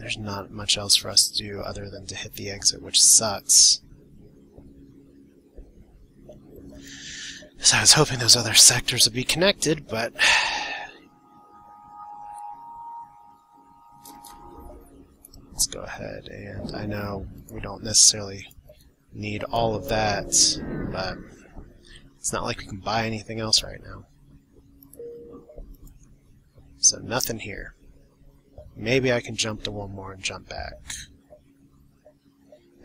there's not much else for us to do other than to hit the exit, which sucks. So I was hoping those other sectors would be connected, but let's go ahead, and I know we don't necessarily need all of that, but it's not like we can buy anything else right now. So nothing here. Maybe I can jump to one more and jump back.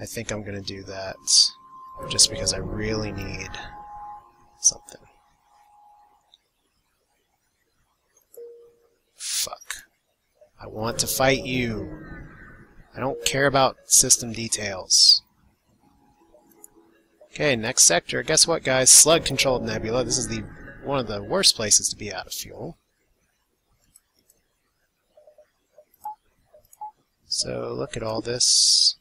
I think I'm going to do that just because I really need something. Fuck. I want to fight you. I don't care about system details. Okay, next sector. Guess what, guys? Slug-controlled nebula. This is one of the worst places to be out of fuel. So look at all this.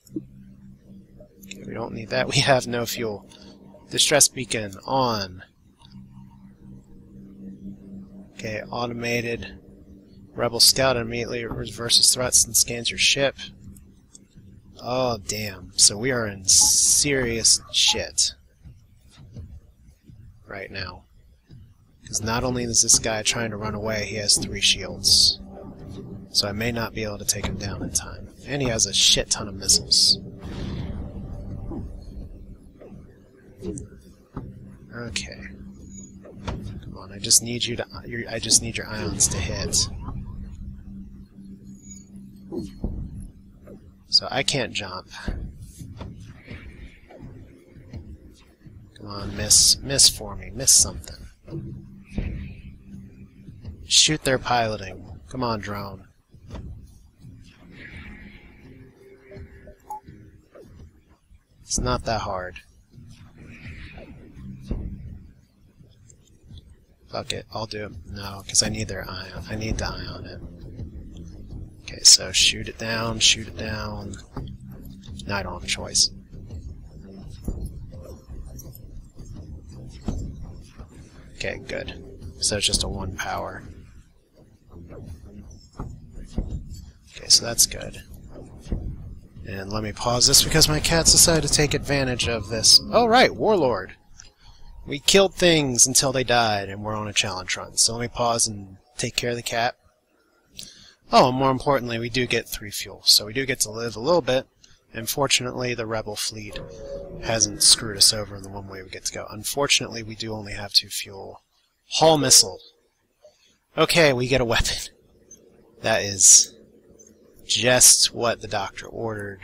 Okay, we don't need that. We have no fuel. Distress beacon on. Okay, automated. Rebel scout immediately reverses threats and scans your ship. Oh, damn. So we are in serious shit right now. Because not only is this guy trying to run away, he has 3 shields. So I may not be able to take him down in time. And he has a shit ton of missiles. Okay. Come on, I just need you to. I just need your ions to hit. So I can't jump. Come on, miss for me. Miss something. Shoot their piloting. Come on, drone. It's not that hard. Fuck it, I'll do it. No, because I need their ion. I need to ion it. Okay, so shoot it down, shoot it down. Now I don't have a choice. Okay, good. So it's just a 1 power. Okay, so that's good. And let me pause this because my cats decided to take advantage of this. Oh, right, Warlord. We killed things until they died, and we're on a challenge run. So let me pause and take care of the cat. Oh, and more importantly, we do get 3 fuel, so we do get to live a little bit. And fortunately, the Rebel fleet hasn't screwed us over in the one way we get to go. Unfortunately, we do only have 2 fuel. Hull missile. Okay, we get a weapon. That is just what the doctor ordered.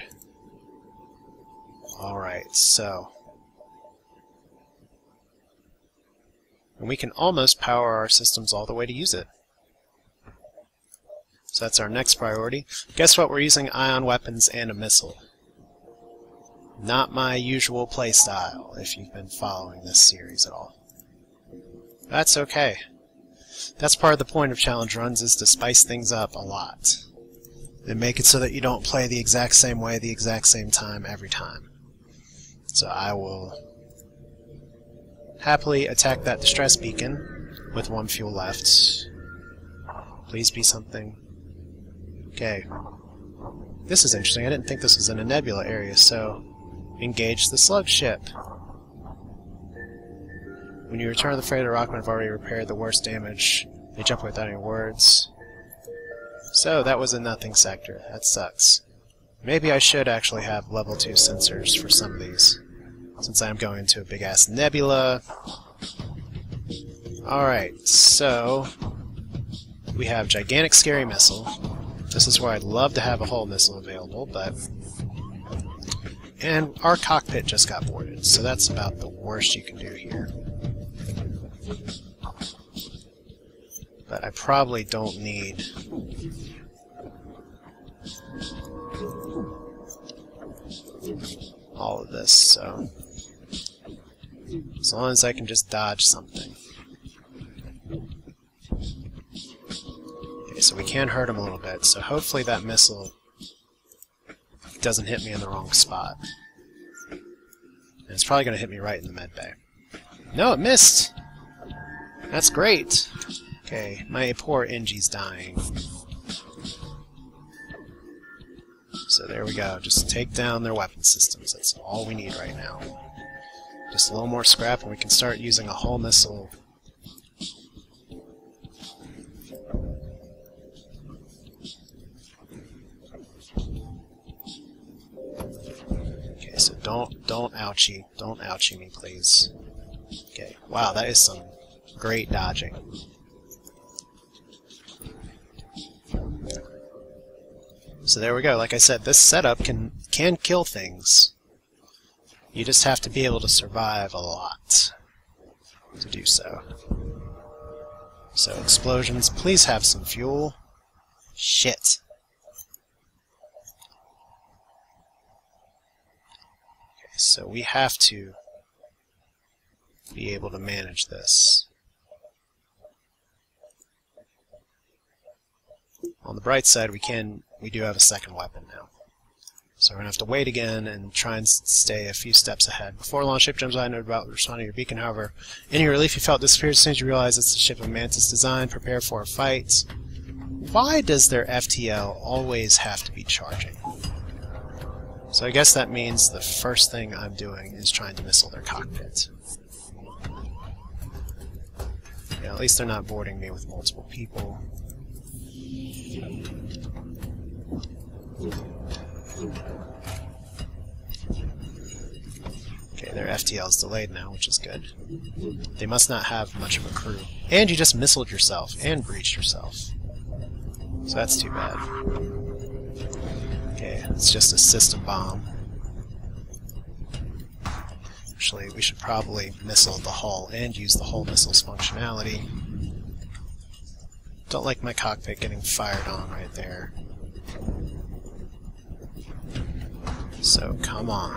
Alright, so. And we can almost power our systems all the way to use it. So that's our next priority. Guess what? We're using ion weapons and a missile. Not my usual playstyle, if you've been following this series at all. That's okay. That's part of the point of challenge runs, is to spice things up a lot. And make it so that you don't play the exact same way, the exact same time, every time. So I will happily attack that distress beacon with 1 fuel left. Please be something. Okay. This is interesting. I didn't think this was in a nebula area, so engage the slug ship. When you return to the freighter, Rockman have already repaired the worst damage. They jump without any words. So that was a nothing sector. That sucks. Maybe I should actually have level 2 sensors for some of these, since I'm going into a big-ass nebula. Alright, so we have gigantic scary missile. This is where I'd love to have a hull missile available, but... And our cockpit just got boarded, so that's about the worst you can do here. But I probably don't need... all of this, so... As long as I can just dodge something. Okay, so we can hurt him a little bit, so hopefully that missile doesn't hit me in the wrong spot. And it's probably going to hit me right in the med bay. No, it missed! That's great! Okay, my poor Engie's dying. So there we go. Just take down their weapon systems. That's all we need right now. Just a little more scrap and we can start using a hull missile. Okay, so don't ouchie. Don't ouchie me, please. Okay, wow, that is some great dodging. So there we go. Like I said, this setup can kill things. You just have to be able to survive a lot to do so. So explosions, please have some fuel. Shit. Okay, so we have to be able to manage this. On the bright side, we do have a second weapon now. So we're going to have to wait again and try and stay a few steps ahead. Before launch, ship jumps out, note about responding to your beacon. However, any relief you felt disappears as soon as you realize it's the ship of Mantis design. Prepare for a fight. Why does their FTL always have to be charging? So I guess that means the first thing I'm doing is trying to missile their cockpit. Yeah, at least they're not boarding me with multiple people. Okay, their FTL is delayed now, which is good. They must not have much of a crew. And you just missiled yourself and breached yourself. So that's too bad. Okay, it's just a system bomb. Actually, we should probably missile the hull and use the hull missile's functionality. Don't like my cockpit getting fired on right there. So, come on.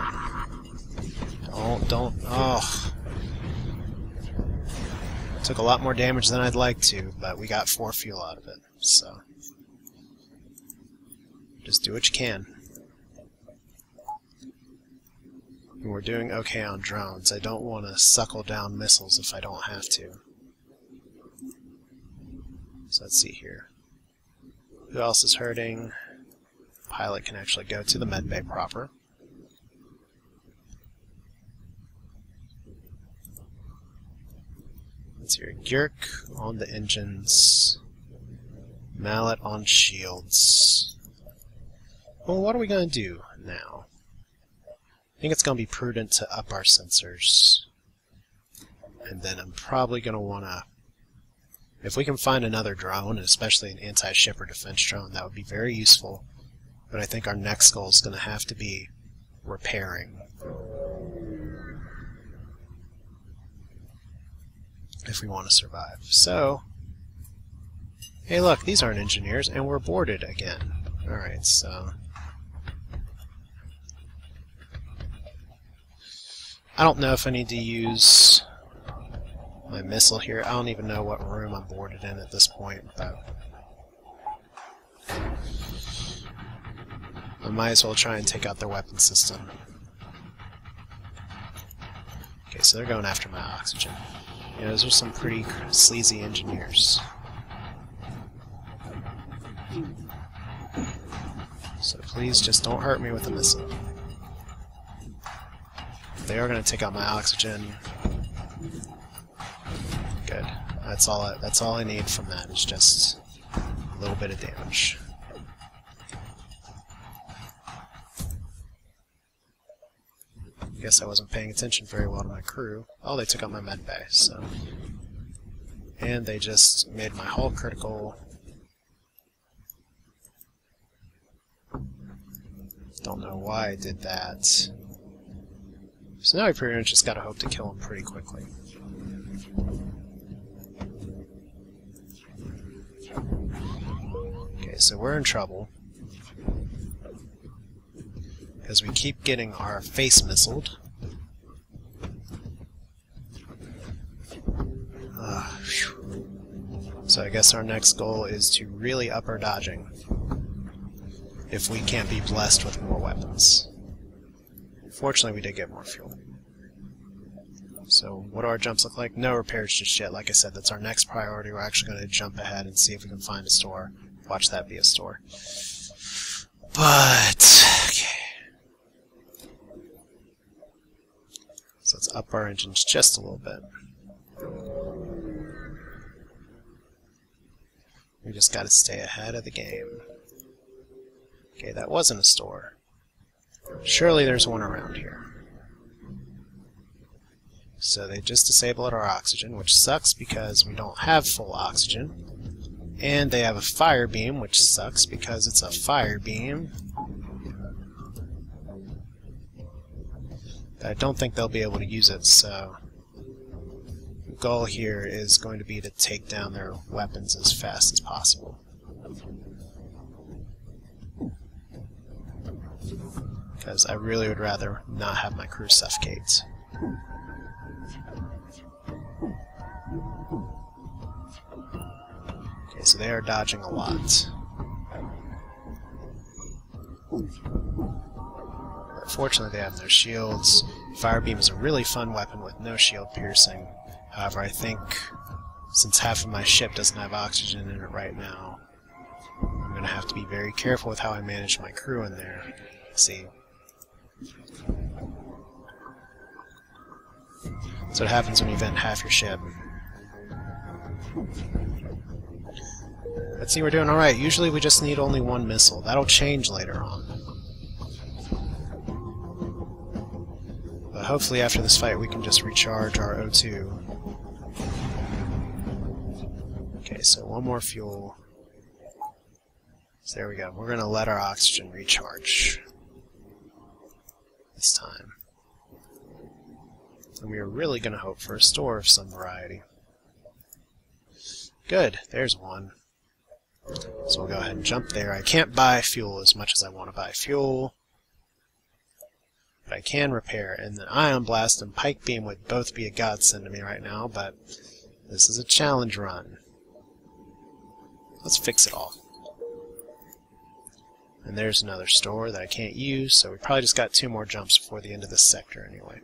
Oh. Took a lot more damage than I'd like to, but we got 4 fuel out of it, so. Just do what you can. And we're doing okay on drones. I don't want to suckle down missiles if I don't have to. So let's see here. Who else is hurting? Pilot can actually go to the medbay proper. Let's hear Gyurk on the engines. Mallet on shields. Well, what are we going to do now? I think it's going to be prudent to up our sensors. And then I'm probably going to want to... If we can find another drone, and especially an anti-ship or defense drone, that would be very useful. But I think our next goal is going to have to be repairing. If we want to survive. So, hey look, these aren't engineers, and we're boarded again. Alright, so... I don't know if I need to use my missile here. I don't even know what room I'm boarded in at this point, but I might as well try and take out their weapon system. Okay, so they're going after my oxygen. Yeah, those are some pretty sleazy engineers. So please just don't hurt me with a missile. They are going to take out my oxygen. Good. That's all I need from that, is just a little bit of damage. I guess I wasn't paying attention very well to my crew. Oh, they took out my medbay, so... And they just made my hull critical. Don't know why I did that. So now we pretty much just gotta hope to kill him pretty quickly. Okay, so we're in trouble. Because we keep getting our face missiled. So I guess our next goal is to really up our dodging. If we can't be blessed with more weapons. Fortunately, we did get more fuel. So, what do our jumps look like? No repairs just yet. Like I said, that's our next priority. We're actually going to jump ahead and see if we can find a store. Watch that be a store. But up our engines just a little bit. We just got to stay ahead of the game. Okay, that wasn't a store. Surely there's one around here. So they just disabled our oxygen, which sucks because we don't have full oxygen. And they have a fire beam, which sucks because it's a fire beam. But I don't think they'll be able to use it, so the goal here is going to be to take down their weapons as fast as possible. Because I really would rather not have my crew suffocate. Okay, so they are dodging a lot. But fortunately they have no shields. Fire beam is a really fun weapon with no shield piercing. However, I think since half of my ship doesn't have oxygen in it right now, I'm going to have to be very careful with how I manage my crew in there. See? That's what happens when you vent half your ship. Let's see, we're doing alright. Usually we just need only one missile. That'll change later on. But hopefully after this fight we can just recharge our O2. Okay, so one more fuel. So there we go. We're going to let our oxygen recharge this time. And we are really going to hope for a store of some variety. Good, there's one. So we'll go ahead and jump there. I can't buy fuel as much as I want to buy fuel, but I can repair. And the ion blast and pike beam would both be a godsend to me right now, but this is a challenge run. Let's fix it all. And there's another store that I can't use, so we probably just got 2 more jumps before the end of this sector anyway.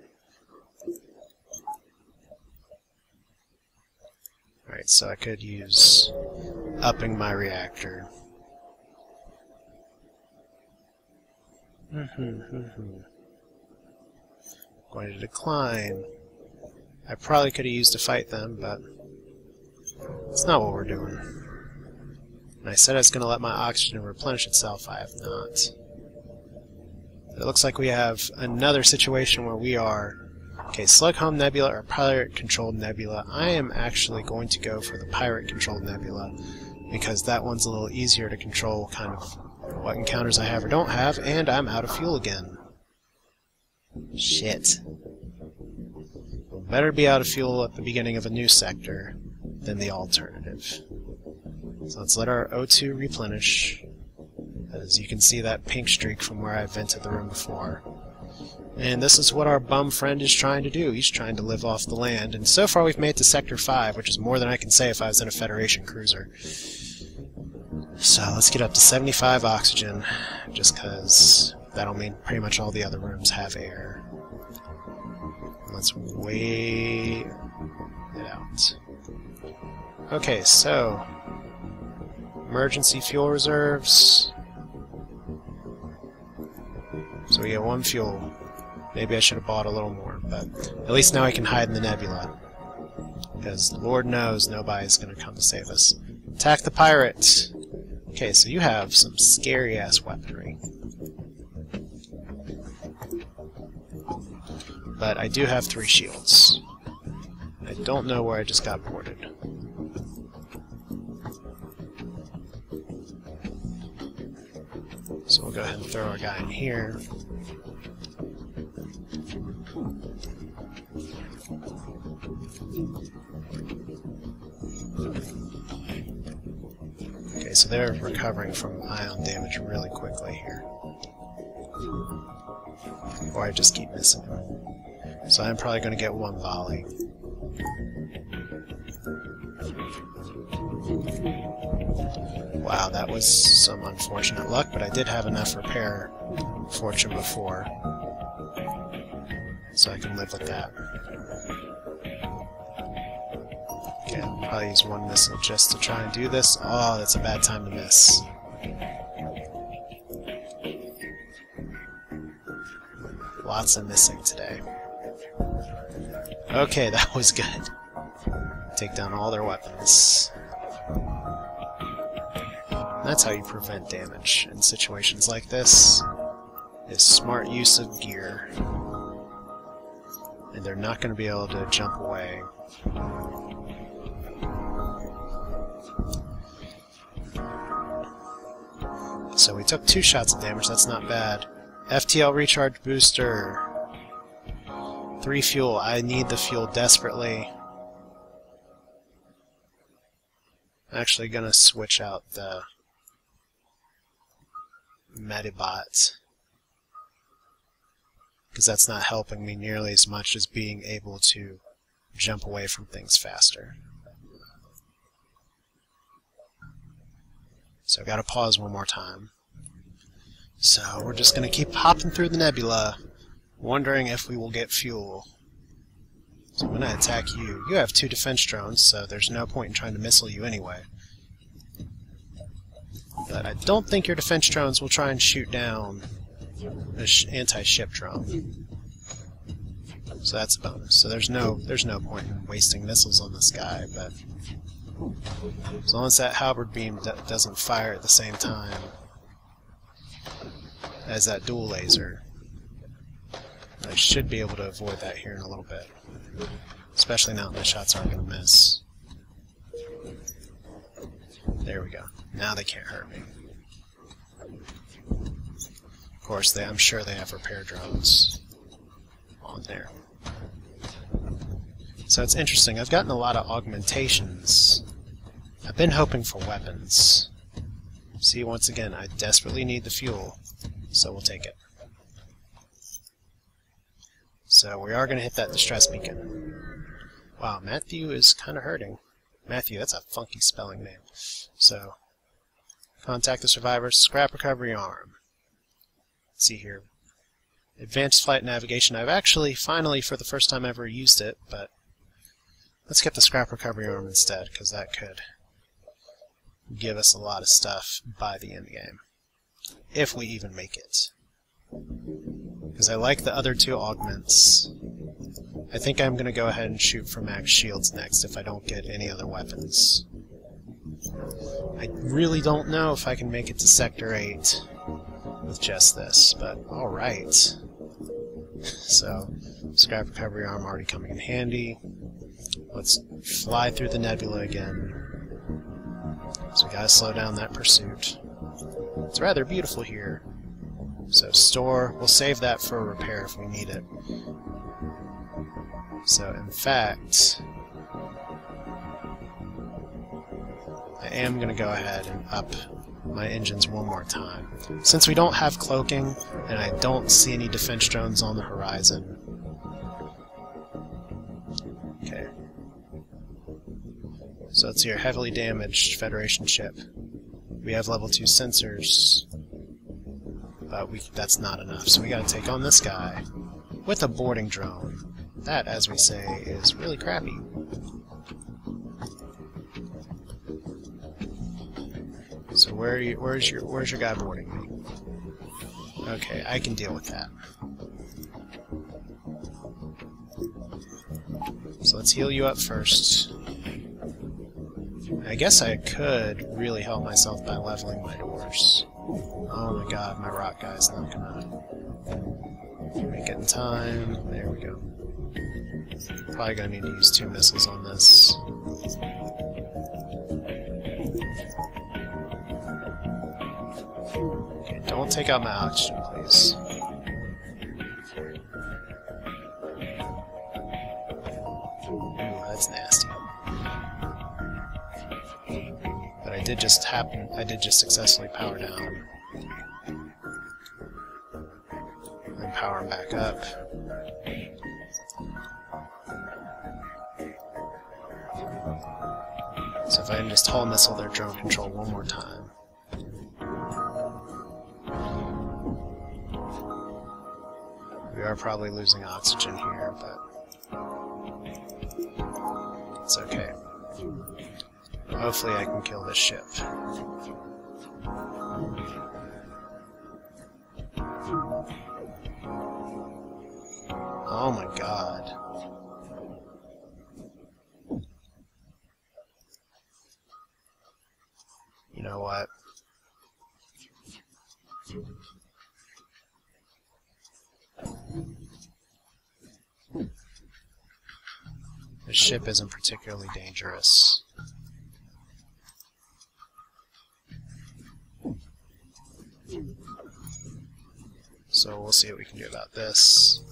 Alright, so I could use upping my reactor. Going to decline. I probably could have used to fight them, but it's not what we're doing. And I said I was going to let my oxygen replenish itself. I have not. It looks like we have another situation where we are... Okay, Slug-Home Nebula or Pirate-Controlled Nebula. I am actually going to go for the Pirate-Controlled Nebula because that one's a little easier to control kind of what encounters I have or don't have, and I'm out of fuel again. Shit. Better be out of fuel at the beginning of a new sector than the alternative. So let's let our O2 replenish. As you can see that pink streak from where I vented the room before. And this is what our bum friend is trying to do. He's trying to live off the land. And so far we've made it to Sector 5, which is more than I can say if I was in a Federation cruiser. So let's get up to 75 oxygen, just because that'll mean pretty much all the other rooms have air. Let's wait it out. Okay, so emergency fuel reserves. So we get 1 fuel. Maybe I should have bought a little more, but at least now I can hide in the nebula. Because Lord knows nobody's going to come to save us. Attack the pirate! Okay, so you have some scary-ass weaponry. But I do have 3 shields. I don't know where I just got boarded. So we'll go ahead and throw our guy in here. Okay, so they're recovering from ion damage really quickly here. Or I just keep missing them. So I'm probably going to get 1 volley. Wow, that was some unfortunate luck, but I did have enough repair fortune before, so I can live with that. Okay, I'll probably use 1 missile just to try and do this. Oh, that's a bad time to miss. Lots of missing today. Okay, that was good. Take down all their weapons. That's how you prevent damage in situations like this, is smart use of gear. And they're not going to be able to jump away. So we took 2 shots of damage, that's not bad. FTL recharge booster. 3 fuel, I need the fuel desperately. I'm actually going to switch out the Medibot, because that's not helping me nearly as much as being able to jump away from things faster. So I've got to pause one more time. So we're just going to keep hopping through the nebula, wondering if we will get fuel. So I'm going to attack you. You have 2 defense drones, so there's no point in trying to missile you anyway. But I don't think your defense drones will try and shoot down an anti-ship drone. So that's a bonus. So there's no point in wasting missiles on this guy, but as long as that halberd beam doesn't fire at the same time as that dual laser, I should be able to avoid that here in a little bit. Especially now that my shots aren't going to miss. There we go. Now they can't hurt me. Of course, I'm sure they have repair drones on there. So it's interesting. I've gotten a lot of augmentations. I've been hoping for weapons. See, once again, I desperately need the fuel, so we'll take it. So we are going to hit that distress beacon. Wow, Matthew is kind of hurting. Matthew, that's a funky spelling name. So, contact the survivors, scrap recovery arm. Let's see here. Advanced flight navigation. I've actually, finally, for the first time ever, used it, but let's get the scrap recovery arm instead, because that could give us a lot of stuff by the end game. If we even make it. Because I like the other 2 augments. I think I'm going to go ahead and shoot for max shields next if I don't get any other weapons. I really don't know if I can make it to Sector 8 with just this, but alright. So, scrap recovery arm already coming in handy. Let's fly through the nebula again. So we gotta slow down that pursuit. It's rather beautiful here. So store, we'll save that for a repair if we need it. So in fact, I am going to go ahead and up my engines one more time. Since we don't have cloaking, and I don't see any defense drones on the horizon. Okay. So it's your heavily damaged Federation ship. We have level 2 sensors, but that's not enough. So we gotta take on this guy with a boarding drone. That, as we say, is really crappy. So where's your guy boarding me? Okay, I can deal with that. So let's heal you up first. I guess I could really help myself by leveling my doors. Oh my god, my rock guy's not gonna make it in time. There we go. Probably gonna need to use 2 missiles on this. Okay, don't take out my oxygen, please. Ooh, that's nasty. But I did just successfully power down. And power him back up. So if I can just hull missile their drone control one more time. We are probably losing oxygen here, but it's okay. Hopefully I can kill this ship. Oh my god. The ship isn't particularly dangerous. So we'll see what we can do about this.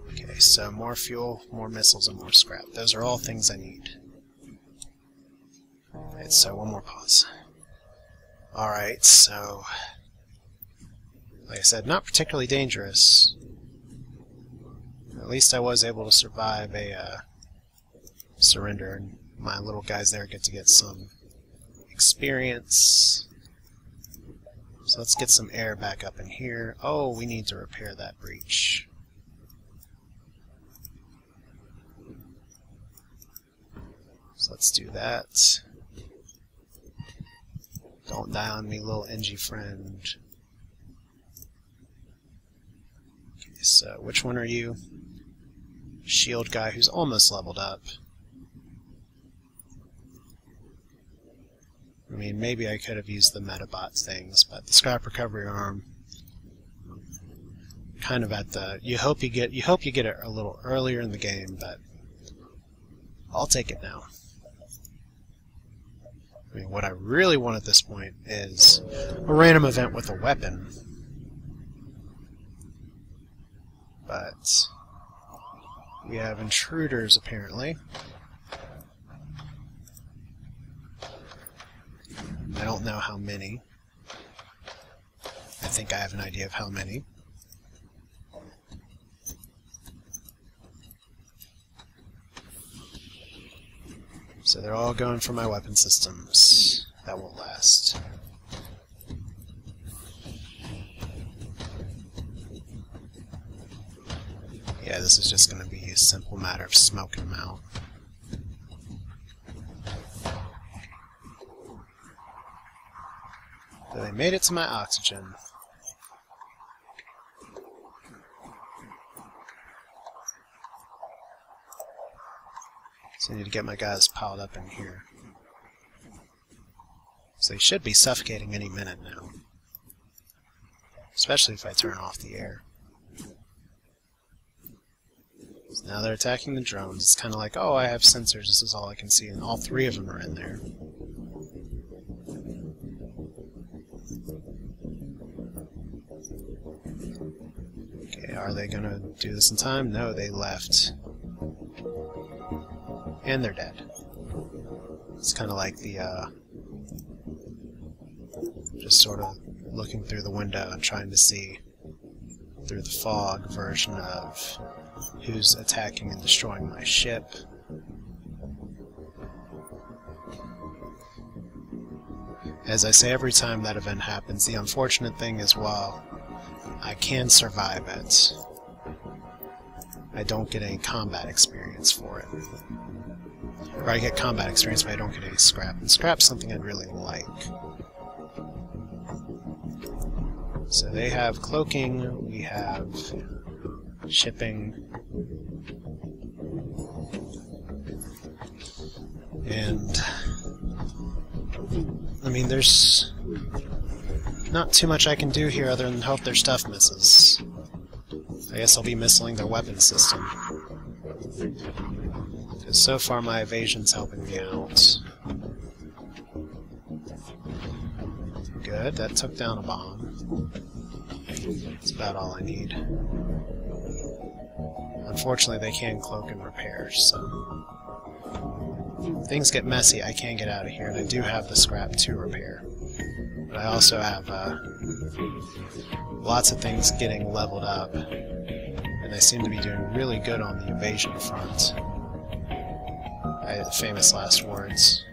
Okay, so more fuel, more missiles, and more scrap. Those are all things I need. Alright, so one more pause. Alright, so... like I said, not particularly dangerous. At least I was able to survive a surrender, and my little guys there get to get some experience. So let's get some air back up in here. Oh, we need to repair that breach. So let's do that. Don't die on me, little NG friend. Okay, so which one are you? Shield guy who's almost leveled up. I mean, maybe I could have used the Metabot things, but the scrap recovery arm, kind of at the, you hope you get it a little earlier in the game, but I'll take it now. I mean, what I really want at this point is a random event with a weapon, but we have intruders apparently. I don't know how many. I think I have an idea of how many. So they're all going for my weapon systems. That won't last. Yeah, this is just going to be a simple matter of smoking them out. So they made it to my oxygen. So I need to get my guys piled up in here. So they should be suffocating any minute now. Especially if I turn off the air. So now they're attacking the drones. It's kind of like, oh, I have sensors, this is all I can see, and all three of them are in there. Okay, are they gonna do this in time? No, they left. And they're dead. It's kind of like the, just sort of looking through the window and trying to see through the fog version of who's attacking and destroying my ship. As I say every time that event happens, the unfortunate thing is while I can survive it, I don't get any combat experience for it. Or I get combat experience, but I don't get any scrap. And scrap's something I'd really like. So they have cloaking, we have shipping, and I mean, there's not too much I can do here other than hope their stuff misses. I guess I'll be missiling their weapon system. Because so far my evasion's helping me out. Good, that took down a bomb. That's about all I need. Unfortunately, they can cloak and repair, so... if things get messy, I can get out of here, and I do have the scrap to repair. But I also have lots of things getting leveled up, and they seem to be doing really good on the evasion front. I had the famous last words.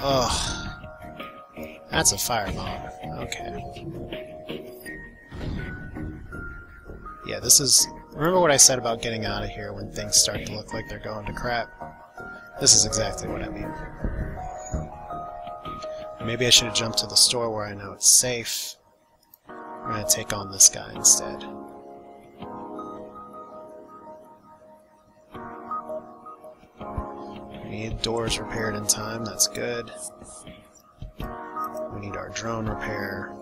Ugh. That's a firebomb. Okay. Yeah, this is... remember what I said about getting out of here when things start to look like they're going to crap? This is exactly what I mean. Maybe I should have jumped to the store where I know it's safe. I'm going to take on this guy instead. We need doors repaired in time, that's good. We need our drone repair.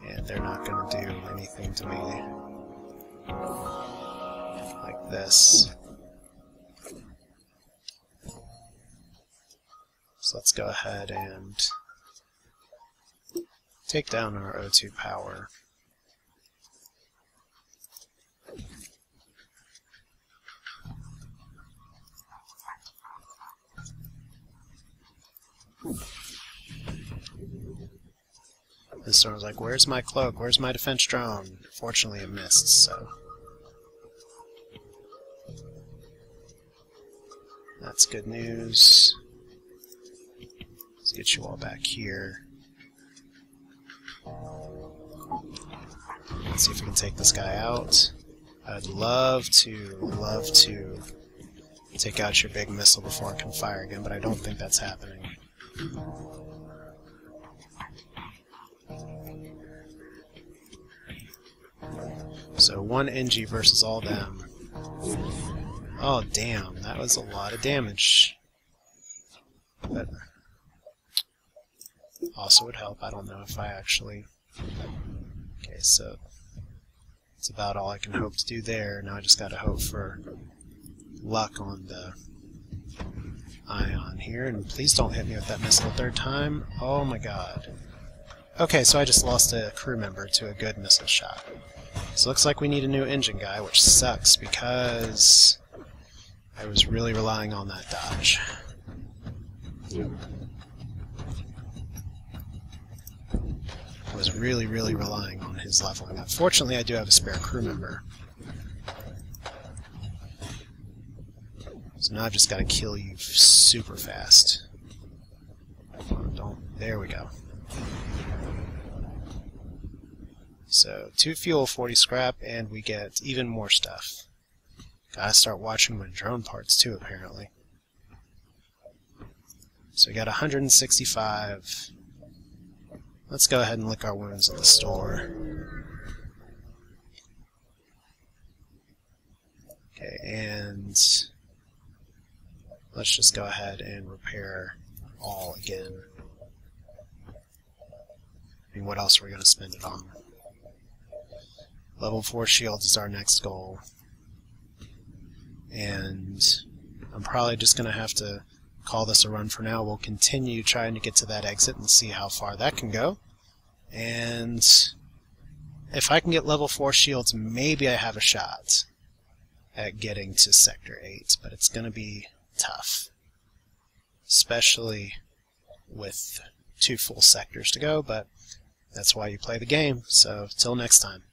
And they're not going to do anything to me like this. So let's go ahead and take down our O2 power. This storm's like, where's my cloak? Where's my defense drone? Fortunately it missed, so that's good news. Let's get you all back here. Let's see if we can take this guy out. I'd love to take out your big missile before it can fire again, but I don't think that's happening. So 1 NG versus all them. Oh damn, that was a lot of damage. But also would help. I don't know if I actually... Okay, so that's about all I can hope to do there. Now I just gotta hope for luck on the ion here, and please don't hit me with that missile a third time. Oh my god. Okay, so I just lost a crew member to a good missile shot. So it looks like we need a new engine guy, which sucks because I was really relying on that dodge. I was really relying on his leveling up. Fortunately, I do have a spare crew member. So now I've just got to kill you super fast. Don't. There we go. So 2 fuel, 40 scrap, and we get even more stuff. Gotta start watching my drone parts too, apparently. So we got 165. Let's go ahead and lick our wounds at the store. Okay, and let's just go ahead and repair all again. I mean, what else are we going to spend it on? Level 4 shields is our next goal. And I'm probably just going to have to call this a run for now. We'll continue trying to get to that exit and see how far that can go. And if I can get level 4 shields, maybe I have a shot at getting to Sector 8, but it's going to be tough. Especially with 2 full sectors to go, but that's why you play the game. So, till next time.